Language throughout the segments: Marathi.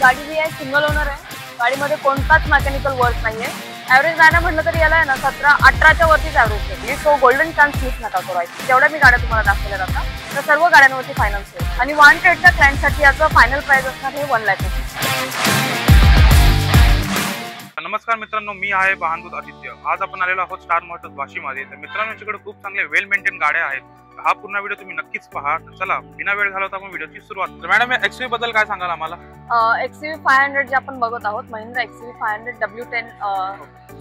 गाडी जी आहे सिंगल ओनर आहे. गाडीमध्ये कोणताच मेकॅनिकल वर्क नाहीये. ॲव्हरेज नाही म्हटलं तरी याला आहे ना 17-18च्या वरतीच ॲव्हरेज येते. सो गोल्डन चान्स मिस नका करायची. जेवढ्या मी गाड्या तुम्हाला दाखवल्या जातात तर सर्व गाड्यांवरती फायनान्स होईल आणि 100च्या क्लायंटसाठी याचं फायनल प्राइस असणार हे 1 लाख रुपये. नमस्कार मित्रांनो, मी आहे वाहनदूत आदित्य. आज आपण आलेलो आहोत स्टार मोटर्स वाशीमध्ये. तर मित्रांनो, याच्याकडे खूप चांगले वेल मेंटेन गाड्या आहेत. हा पूर्ण व्हिडिओ तुम्ही नक्कीच पहा. तर चला बिना वेळ घालवता आपण व्हिडिओची सुरुवात करू. मॅडम, या XUV बद्दल काय सांगाल आम्हाला? XUV 500 जे आपण बघत आहोत, महिंद्रा XUV 500 W10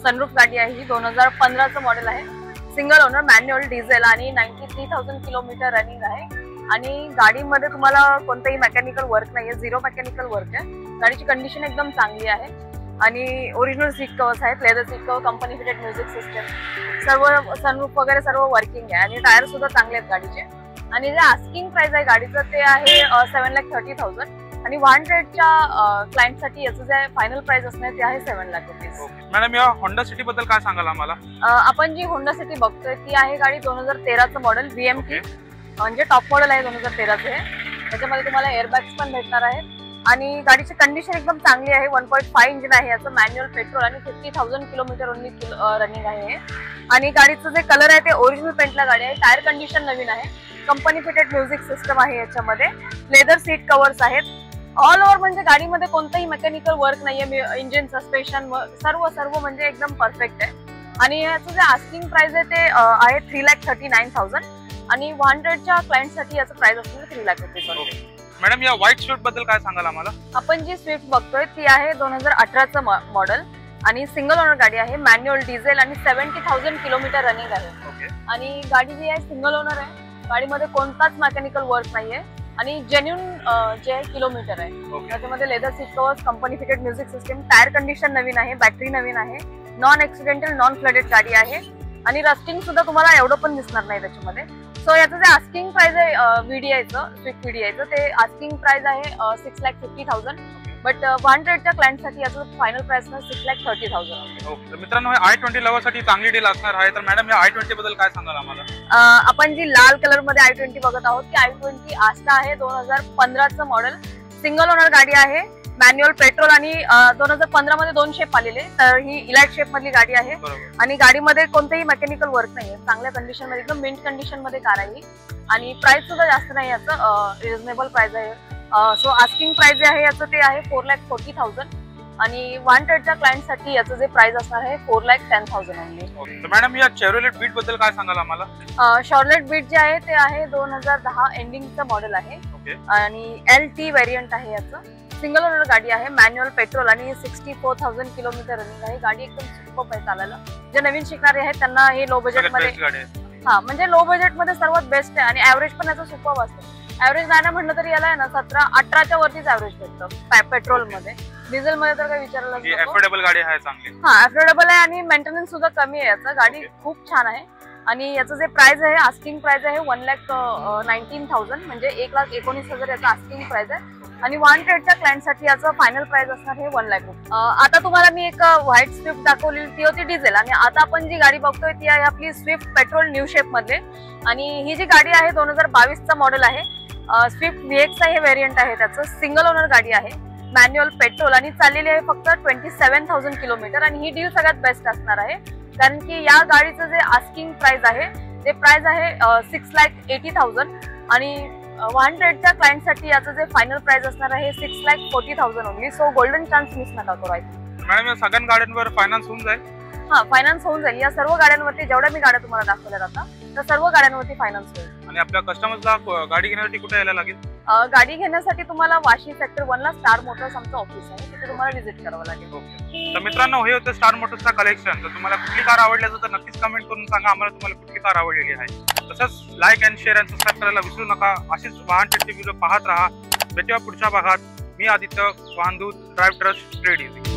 सनरूफ गाडी आहे. ही 2015चं मॉडेल आहे. सिंगल ओनर, मॅन्युअल, डिझेल आणि 93,000 किलोमीटर रनिंग आहे. आणि गाडीमध्ये तुम्हाला कोणतंही मेकॅनिकल वर्क नाहीये, झिरो मेकॅनिकल वर्क आहे. गाडीची कंडिशन एकदम चांगली आहे आणि ओरिजिनल सीट कवर्स आहेत, leather seat cover, company fitted music system, सर्व सनरूफ वगैरे सर्व वर्किंग आहे आणि टायर सुद्धा चांगले आहेत गाडीचे. आणि जे आस्किंग प्राइस आहे गाडीचं ते आहे 7,30,000 आणि 100च्या क्लायंटसाठी याचं जे फायनल प्राइस असणार ते आहे 7 लाख रुपीज. मॅडम, या होंडा सिटी बद्दल काय सांगाल आम्हाला? आपण जी होंडा सिटी बघतोय ती आहे गाडी 2013चं मॉडेल VMT, म्हणजे टॉप मॉडेल आहे 2013चं हे. त्याच्यामध्ये तुम्हाला एअरबॅग्स पण भेटणार आहेत आणि गाडीची कंडिशन एकदम चांगली आहे. 1.5 इंजिन आहे याचं, मॅन्युअल पेट्रोल आणि 50,000 किलोमीटर ओनली रनिंग आहे. आणि गाडीचं जे कलर आहे ते ओरिजिनल पेंटला गाडी आहे. टायर कंडिशन नवीन आहे. कंपनी फिटेड म्युझिक सिस्टम आहे याच्यामध्ये. लेदर सीट कवर्स आहेत. ऑल ओव्हर म्हणजे गाडीमध्ये कोणतंही मेकॅनिकल वर्क नाहीये. इंजिन, सस्पेन्शन सर्व म्हणजे एकदम परफेक्ट आहे. आणि याचं जे आस्किंग प्राइस आहे ते आहे 3,39,000 आणि 100च्या क्लायंटसाठी याचं प्राइस असणार 3 लाख रुपये. मॅडम, या व्हाईट स्विफ्ट बद्दल काय सांगाल आम्हाला? आपण जी स्विफ्ट बघतोय ती आहे 2018चं मॉडेल आणि सिंगल ओनर गाडी आहे. मॅन्युअल, डिझेल आणि 70,000 किलोमीटर रनिंग आहे. आणि गाडी जी आहे सिंगल ओनर आहे. गाडीमध्ये कोणताच मेकॅनिकल वर्क नाहीये आणि जेन्युन जे किलोमीटर आहे. त्याच्यामध्ये leather seat covers, company fitted music system, tyre condition नवीन आहे, बॅटरी नवीन आहे, नॉन ऍक्सिडेंटल, नॉन फ्लडेड गाडी आहे आणि रस्टिंग सुद्धा तुम्हाला एवढं पण दिसणार नाही त्याच्यामध्ये. सो याचं जे आस्किंग प्राइस आहे VDIचं, स्विफ्ट VDIचं, ते आस्किंग प्राइस आहे 6,50,000 बट 100च्या क्लायंटसाठी याचं फायनल प्राइस 6,30,000. ओके. मित्रांनो, i20 लव्हरसाठी चांगली डील असणार आहे. तर मॅडम, या i20 बद्दल काय सांगाल आम्हाला? आपण जी लाल कलर मध्ये i20 बघत आहोत ती i20 आस्टा आहे. 2015चं मॉडेल, सिंगल ओनर गाडी आहे. मॅन्युअल, पेट्रोल आणि 2015 मध्ये 2 शेप आलेले. तर ही इलाइट शेप मधली गाडी आहे आणि गाडीमध्ये कोणतेही मेकॅनिकल वर्क नाहीये. चांगल्या कंडिशन मध्ये, एकदम मिंट कंडिशन मध्ये कार आहे आणि प्राइस सुद्धा जास्त नाही याचं, रिझनेबल प्राइस आहे. सो आस्किंग प्राइस जे आहे याचं ते आहे 4,40,000 आणि 100च्या क्लायंटसाठी याचं जे प्राइस असणार आहे 4,10,000 ओनली. मॅडम, या शेव्हरोलेट बीट बद्दल काय सांगाल आम्हाला? शेव्हरोलेट बीट जे आहे ते आहे 2010 एंडिंगचं मॉडेल आहे आणि LT व्हेरियंट आहे याचं. सिंगल ओनर गाडी आहे. मॅन्युअल, पेट्रोल आणि 64,000 किलोमीटर रनिंग आहे. गाडी एकदम सुपर आहे चालायला. जे नवीन शिकणारे आहेत त्यांना हे लो बजेट मध्ये, म्हणजे लो बजेट मध्ये सर्वात बेस्ट आहे आणि ऍव्हरेज पण याचं सुपर असतं. ऍव्हरेज नाही म्हटलं तरी याला आहे ना 17-18च्या वरतीच ऍव्हरेज भेटतं पेट्रोल मध्ये. डिझेल मध्ये तर काय विचारायला नको. अफोर्डेबल गाडी आहे चांगली. अफोर्डेबल आहे आणि मेंटेनन्स सुद्धा कमी आहे याचं. गाडी खूप छान आहे आणि याचं जे प्राइस आहे, आस्किंग प्राइस आहे 1,19,000 म्हणजे 1,19,000 याचं आस्किंग प्राइस आहे आणि 100च्या क्लायंटसाठी याचं फायनल प्राइस असणार हे 1 लाख रुपये. आता तुम्हाला मी एक व्हाईट स्विफ्ट दाखवलेली ती होती डिझेल आणि आता आपण जी गाडी बघतोय ती आहे आपली स्विफ्ट पेट्रोल न्यू शेप मध्ये. आणि ही जी गाडी आहे 2022चं मॉडेल आहे. स्विफ्ट VX हे व्हेरियंट आहे त्याचं. सिंगल ओनर गाडी आहे, मॅन्युअल, पेट्रोल आणि चाललेली आहे फक्त 27,000 किलोमीटर आणि ही डील सगळ्यात बेस्ट असणार आहे कारण की या गाडीचं जे आस्किंग प्राइस आहे ते प्राइस आहे 6,80,000 आणि 100च्या क्लायंटसाठी याचं जे फायनल प्राइस असणार आहे 6,40,000 only. So golden chance miss नका करायचं. मॅडम, या सगळ्या गाड्यांवर फायनान्स होऊन जाईल? फायनान्स होऊन जाईल. या सर्व गाड्यांवरती जेवढ्या मी गाड्या तुम्हाला दाखवल्या जातात तर सर्व गाड्यांवरती फायनान्स होईल. आणि आपल्या कस्टमर्सला गाडी घेण्यासाठी कुठे यायला लागेल? गाडी घेण्यासाठी तुम्हाला वाशी सेक्टर 1 ला स्टार मोटर्स आमचं ऑफिस आहे, तिथे तुम्हाला व्हिजिट करावं लागेल. तर मित्रांनो, हे होतं स्टार मोटर्सचा कलेक्शन. तर तुम्हाला कुठली कार आवडली असेल तर नक्कीच कमेंट करून सांगा आम्हाला तुम्हाला कुठली कार आवडलेली आहे. तसंच like and share and subscribe करायला विसरू नका. अशीच वाहन टेस्टिंग व्हिडिओ पाहत राहा. भेटूया पुढच्या भागात. मी Aditya, Vahandoot, drive trust, trade easy.